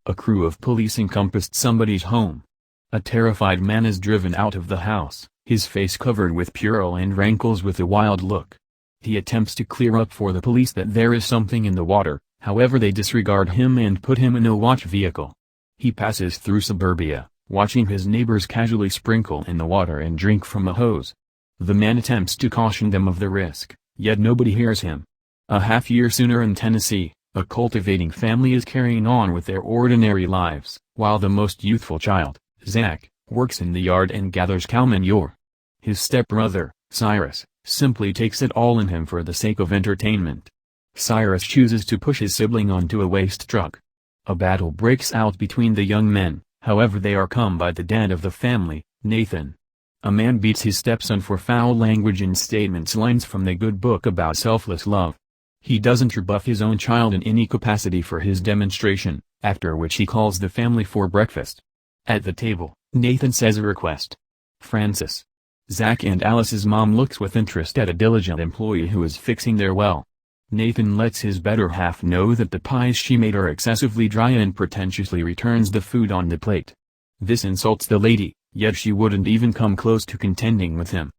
A crew of police encompassed somebody's home. A terrified man is driven out of the house, his face covered with purple and rankles with a wild look. He attempts to clear up for the police that there is something in the water, however they disregard him and put him in a watch vehicle. He passes through suburbia, watching his neighbors casually sprinkle in the water and drink from a hose. The man attempts to caution them of the risk, yet nobody hears him. A half-year sooner in Tennessee, a cultivating family is carrying on with their ordinary lives, while the most youthful child, Zach, works in the yard and gathers cow manure. His stepbrother, Cyrus, simply takes it all in him for the sake of entertainment. Cyrus chooses to push his sibling onto a waste truck. A battle breaks out between the young men, however they are calmed by the dad of the family, Nathan. A man beats his stepson for foul language and statements lines from the good book about selfless love. He doesn't rebuff his own child in any capacity for his demonstration, after which he calls the family for breakfast. At the table, Nathan says a request. Francis. Zach and Alice's mom looks with interest at a diligent employee who is fixing their well. Nathan lets his better half know that the pies she made are excessively dry and pretentiously returns the food on the plate. This insults the lady, yet she wouldn't even come close to contending with him.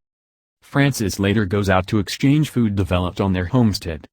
Francis later goes out to exchange food developed on their homestead.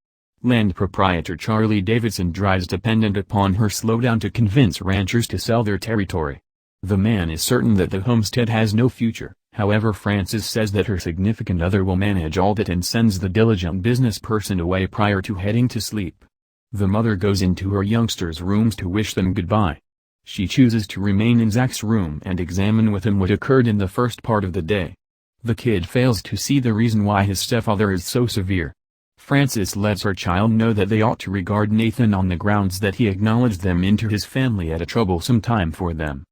Land proprietor Charlie Davidson drives dependent upon her slowdown to convince ranchers to sell their territory. The man is certain that the homestead has no future, however Francis says that her significant other will manage all that and sends the diligent business person away prior to heading to sleep. The mother goes into her youngsters' rooms to wish them goodbye. She chooses to remain in Zach's room and examine with him what occurred in the first part of the day. The kid fails to see the reason why his stepfather is so severe. Francis lets her child know that they ought to regard Nathan on the grounds that he acknowledged them into his family at a troublesome time for them.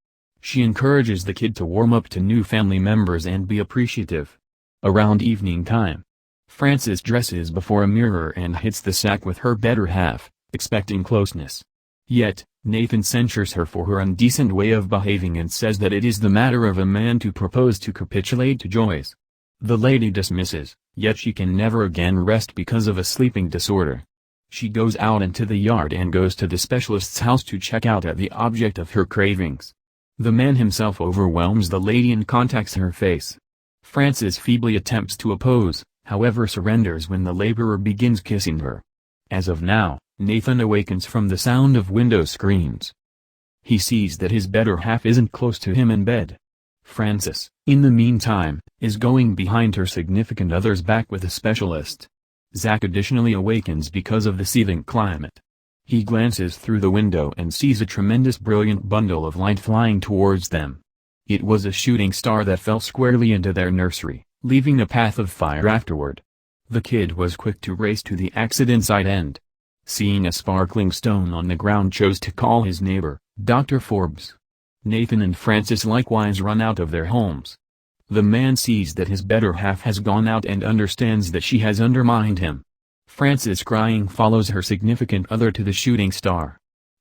She encourages the kid to warm up to new family members and be appreciative. Around evening time, Francis dresses before a mirror and hits the sack with her better half, expecting closeness. Yet, Nathan censures her for her indecent way of behaving and says that it is the matter of a man to propose to capitulate to Joyce. The lady dismisses, yet she can never again rest because of a sleeping disorder. She goes out into the yard and goes to the specialist's house to check out at the object of her cravings. The man himself overwhelms the lady and contacts her face. Francis feebly attempts to oppose, however surrenders when the laborer begins kissing her. As of now, Nathan awakens from the sound of window screams. He sees that his better half isn't close to him in bed. Francis, in the meantime, is going behind her significant other's back with a specialist. Zach additionally awakens because of the seething climate. He glances through the window and sees a tremendous brilliant bundle of light flying towards them. It was a shooting star that fell squarely into their nursery, leaving a path of fire afterward. The kid was quick to race to the accident site and, seeing a sparkling stone on the ground, chose to call his neighbor, Dr. Forbes. Nathan and Francis likewise run out of their homes. The man sees that his better half has gone out and understands that she has undermined him. Francis crying follows her significant other to the shooting star.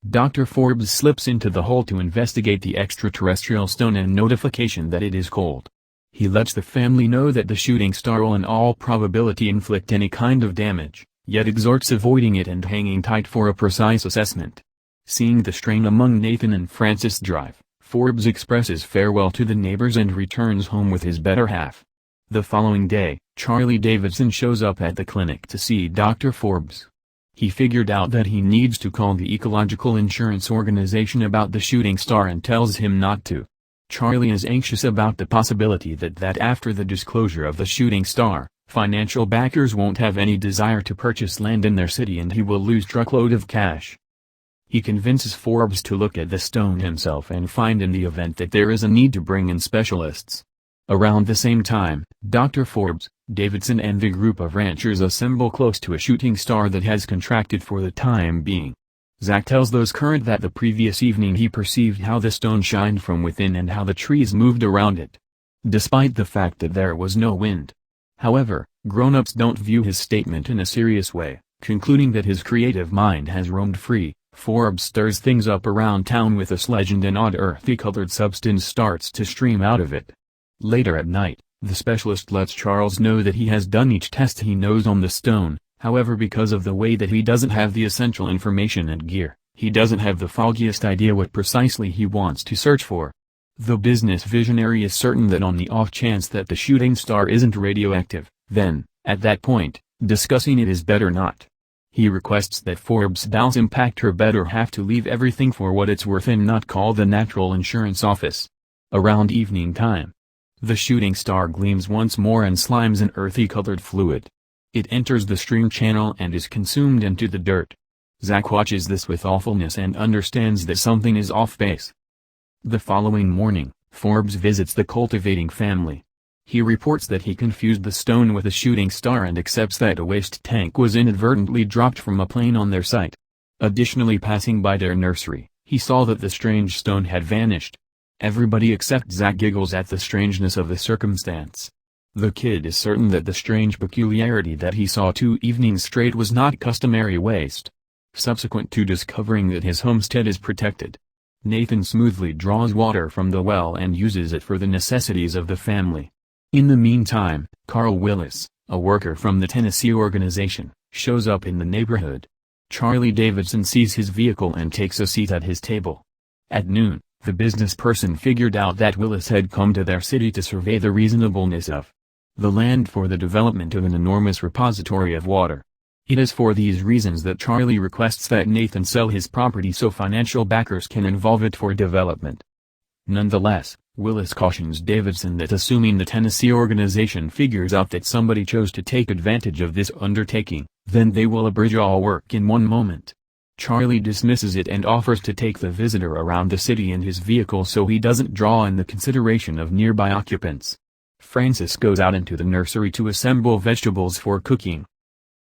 Dr. Forbes slips into the hole to investigate the extraterrestrial stone and notification that it is cold. He lets the family know that the shooting star will in all probability inflict any kind of damage, yet exhorts avoiding it and hanging tight for a precise assessment. Seeing the strain among Nathan and Francis' drive, Forbes expresses farewell to the neighbors and returns home with his better half. The following day, Charlie Davidson shows up at the clinic to see Dr. Forbes. He figured out that he needs to call the Ecological Insurance Organization about the shooting star and tells him not to. Charlie is anxious about the possibility that after the disclosure of the shooting star, financial backers won't have any desire to purchase land in their city and he will lose truckload of cash. He convinces Forbes to look at the stone himself and find in the event that there is a need to bring in specialists. Around the same time, Dr. Forbes, Davidson and the group of ranchers assemble close to a shooting star that has contracted for the time being. Zach tells those current that the previous evening he perceived how the stone shined from within and how the trees moved around it, despite the fact that there was no wind. However, grown-ups don't view his statement in a serious way, concluding that his creative mind has roamed free. Forbes stirs things up around town with a sledge and an odd earthy-colored substance starts to stream out of it. Later at night, the specialist lets Charles know that he has done each test he knows on the stone, however because of the way that he doesn't have the essential information and gear, He doesn't have the foggiest idea what precisely he wants to search for. The business visionary is certain that on the off chance that the shooting star isn't radioactive, then, at that point, discussing it is better not. He requests that Forbes bounce impact her better half to leave everything for what it's worth and not call the natural insurance office. Around evening time, the shooting star gleams once more and slimes an earthy-colored fluid. It enters the stream channel and is consumed into the dirt. Zach watches this with awfulness and understands that something is off base. The following morning, Forbes visits the cultivating family. He reports that he confused the stone with a shooting star and accepts that a waste tank was inadvertently dropped from a plane on their site. Additionally, passing by their nursery, he saw that the strange stone had vanished. Everybody except Zach giggles at the strangeness of the circumstance. The kid is certain that the strange peculiarity that he saw 2 evenings straight was not customary waste. Subsequent to discovering that his homestead is protected, Nathan smoothly draws water from the well and uses it for the necessities of the family. In the meantime, Carl Willis, a worker from the Tennessee organization, shows up in the neighborhood. Charlie Davidson sees his vehicle and takes a seat at his table. At noon, the business person figured out that Willis had come to their city to survey the reasonableness of the land for the development of an enormous repository of water. It is for these reasons that Charlie requests that Nathan sell his property so financial backers can involve it for development. Nonetheless, Willis cautions Davidson that assuming the Tennessee organization figures out that somebody chose to take advantage of this undertaking, then they will abridge all work in one moment. Charlie dismisses it and offers to take the visitor around the city in his vehicle so he doesn't draw in the consideration of nearby occupants. Francis goes out into the nursery to assemble vegetables for cooking.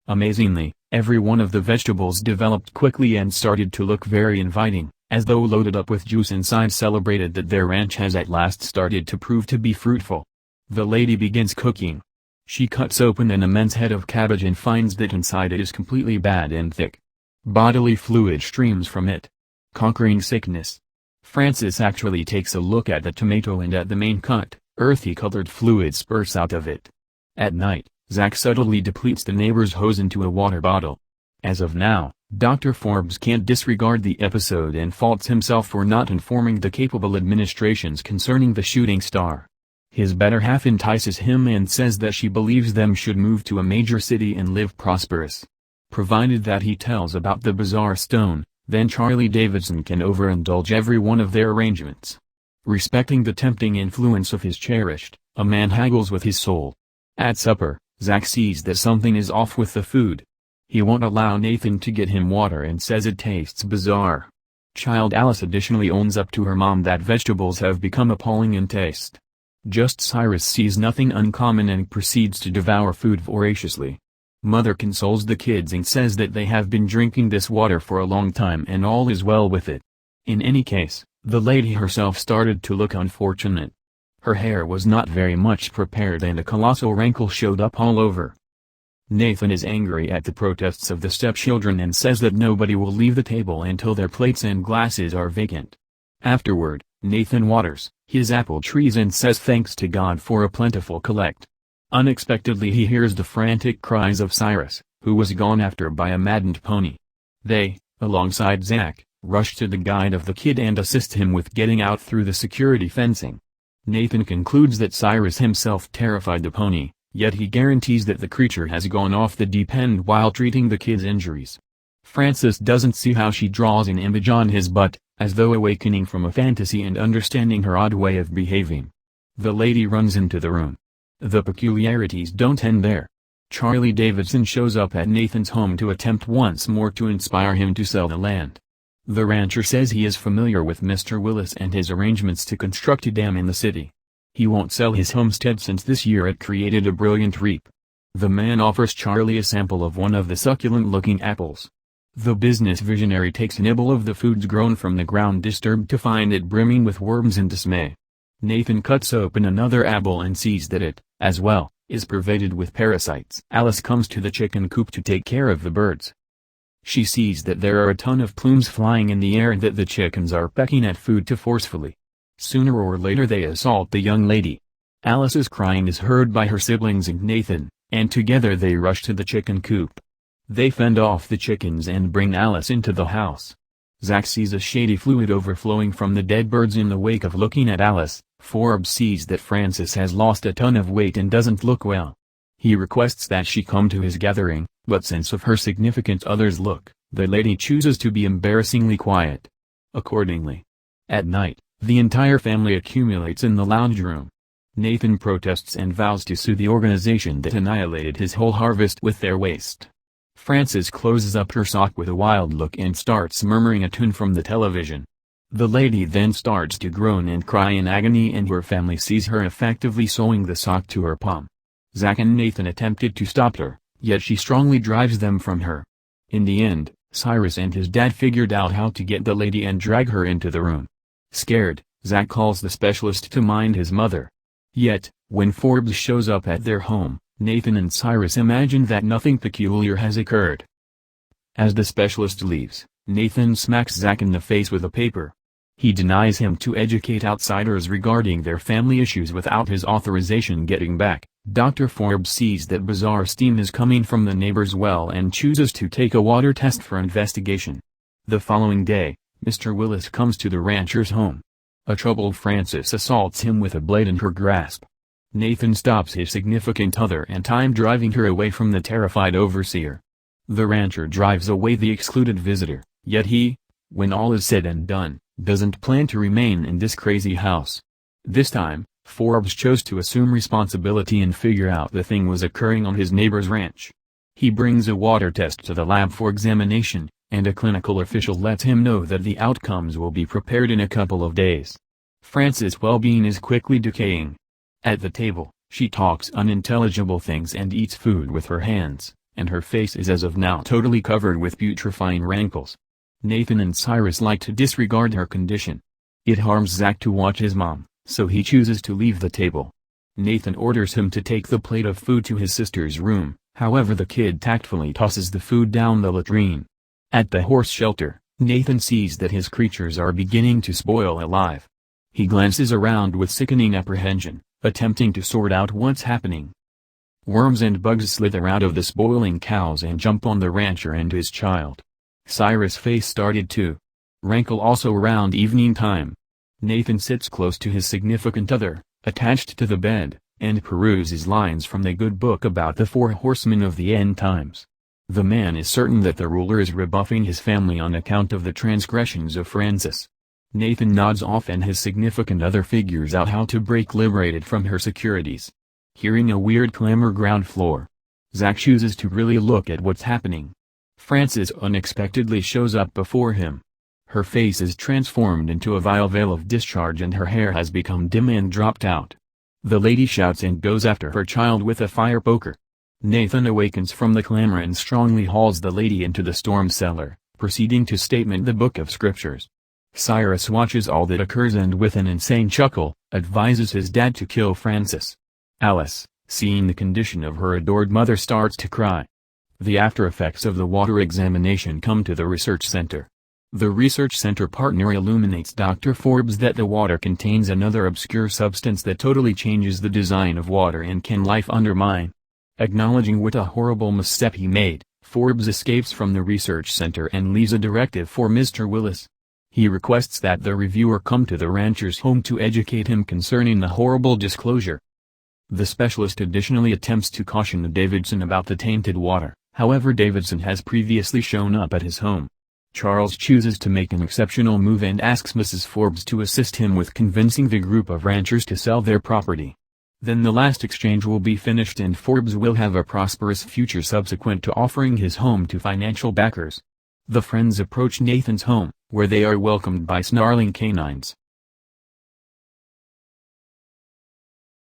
Amazingly, every one of the vegetables developed quickly and started to look very inviting, as though loaded up with juice inside celebrated that their ranch has at last started to prove to be fruitful. The lady begins cooking. She cuts open an immense head of cabbage and finds that inside it is completely bad and thick. Bodily fluid streams from it. Conquering sickness. Francis actually takes a look at the tomato and at the main cut, earthy-colored fluid spurts out of it. At night, Zach subtly depletes the neighbor's hose into a water bottle. As of now, Dr. Forbes can't disregard the episode and faults himself for not informing the capable administrations concerning the shooting star. His better half entices him and says that she believes them should move to a major city and live prosperous. Provided that he tells about the bizarre stone, then Charlie Davidson can overindulge every one of their arrangements. Respecting the tempting influence of his cherished, a man haggles with his soul. At supper, Zach sees that something is off with the food. He won't allow Nathan to get him water and says it tastes bizarre. Child Alice additionally owns up to her mom that vegetables have become appalling in taste. Just Cyrus sees nothing uncommon and proceeds to devour food voraciously. Mother consoles the kids and says that they have been drinking this water for a long time and all is well with it. In any case, the lady herself started to look unfortunate. Her hair was not very much prepared and a colossal rankle showed up all over. Nathan is angry at the protests of the stepchildren and says that nobody will leave the table until their plates and glasses are vacant. Afterward, Nathan waters his apple trees and says thanks to God for a plentiful collect. Unexpectedly he hears the frantic cries of Cyrus, who was gone after by a maddened pony. They, alongside Zach, rush to the guide of the kid and assist him with getting out through the security fencing. Nathan concludes that Cyrus himself terrified the pony, yet he guarantees that the creature has gone off the deep end while treating the kid's injuries. Francis doesn't see how she draws an image on his butt, as though awakening from a fantasy and understanding her odd way of behaving. The lady runs into the room. The peculiarities don't end there. Charlie Davidson shows up at Nathan's home to attempt once more to inspire him to sell the land. The rancher says he is familiar with Mr. Willis and his arrangements to construct a dam in the city. He won't sell his homestead since this year it created a brilliant reap. The man offers Charlie a sample of one of the succulent-looking apples. The business visionary takes a nibble of the foods grown from the ground, disturbed to find it brimming with worms in dismay. Nathan cuts open another apple and sees that it, as well, is pervaded with parasites. Alice comes to the chicken coop to take care of the birds. She sees that there are a ton of plumes flying in the air and that the chickens are pecking at food too forcefully. Sooner or later they assault the young lady. Alice's crying is heard by her siblings and Nathan, and together they rush to the chicken coop. They fend off the chickens and bring Alice into the house. Zach sees a shady fluid overflowing from the dead birds in the wake of looking at Alice. Forbes sees that Frances has lost a ton of weight and doesn't look well. He requests that she come to his gathering, but since of her significant other's look, the lady chooses to be embarrassingly quiet. Accordingly, at night, the entire family accumulates in the lounge room. Nathan protests and vows to sue the organization that annihilated his whole harvest with their waste. Frances closes up her sock with a wild look and starts murmuring a tune from the television. The lady then starts to groan and cry in agony, and her family sees her effectively sewing the sock to her palm. Zach and Nathan attempted to stop her, yet she strongly drives them from her. In the end, Cyrus and his dad figured out how to get the lady and drag her into the room. Scared, Zach calls the specialist to mind his mother. Yet, when Forbes shows up at their home, Nathan and Cyrus imagine that nothing peculiar has occurred. As the specialist leaves, Nathan smacks Zach in the face with a paper. He denies him to educate outsiders regarding their family issues without his authorization. Getting back, Dr. Forbes sees that bizarre steam is coming from the neighbor's well and chooses to take a water test for investigation. The following day, Mr. Willis comes to the rancher's home. A troubled Frances assaults him with a blade in her grasp. Nathan stops his significant other and time driving her away from the terrified overseer. The rancher drives away the excluded visitor, yet he, when all is said and done, doesn't plan to remain in this crazy house. This time, Forbes chose to assume responsibility and figure out the thing was occurring on his neighbor's ranch. He brings a water test to the lab for examination, and a clinical official lets him know that the outcomes will be prepared in a couple of days. Frances' well-being is quickly decaying. At the table, she talks unintelligible things and eats food with her hands, and her face is as of now totally covered with putrefying rankles. Nathan and Cyrus like to disregard her condition. It harms Zach to watch his mom, so he chooses to leave the table. Nathan orders him to take the plate of food to his sister's room, however the kid tactfully tosses the food down the latrine. At the horse shelter, Nathan sees that his creatures are beginning to spoil alive. He glances around with sickening apprehension, attempting to sort out what's happening. Worms and bugs slither out of the spoiling cows and jump on the rancher and his child. Cyrus' face started to rankle also around evening time. Nathan sits close to his significant other, attached to the bed, and peruses lines from the good book about the 4 horsemen of the end times. The man is certain that the ruler is rebuffing his family on account of the transgressions of Frances. Nathan nods off and his significant other figures out how to break liberated from her securities. Hearing a weird clamor ground floor, Zach chooses to really look at what's happening. Frances unexpectedly shows up before him. Her face is transformed into a vile veil of discharge and her hair has become dim and dropped out. The lady shouts and goes after her child with a fire poker. Nathan awakens from the clamor and strongly hauls the lady into the storm cellar, proceeding to statement the book of scriptures. Cyrus watches all that occurs and with an insane chuckle, advises his dad to kill Frances. Alice, seeing the condition of her adored mother, starts to cry. The after effects of the water examination come to the research center. The research center partner illuminates Dr. Forbes that the water contains another obscure substance that totally changes the design of water and can life undermine. Acknowledging what a horrible misstep he made, Forbes escapes from the research center and leaves a directive for Mr. Willis. He requests that the reviewer come to the rancher's home to educate him concerning the horrible disclosure. The specialist additionally attempts to caution Davidson about the tainted water, however Davidson has previously shown up at his home. Charles chooses to make an exceptional move and asks Mrs. Forbes to assist him with convincing the group of ranchers to sell their property. Then the last exchange will be finished and Forbes will have a prosperous future subsequent to offering his home to financial backers. The friends approach Nathan's home, where they are welcomed by snarling canines.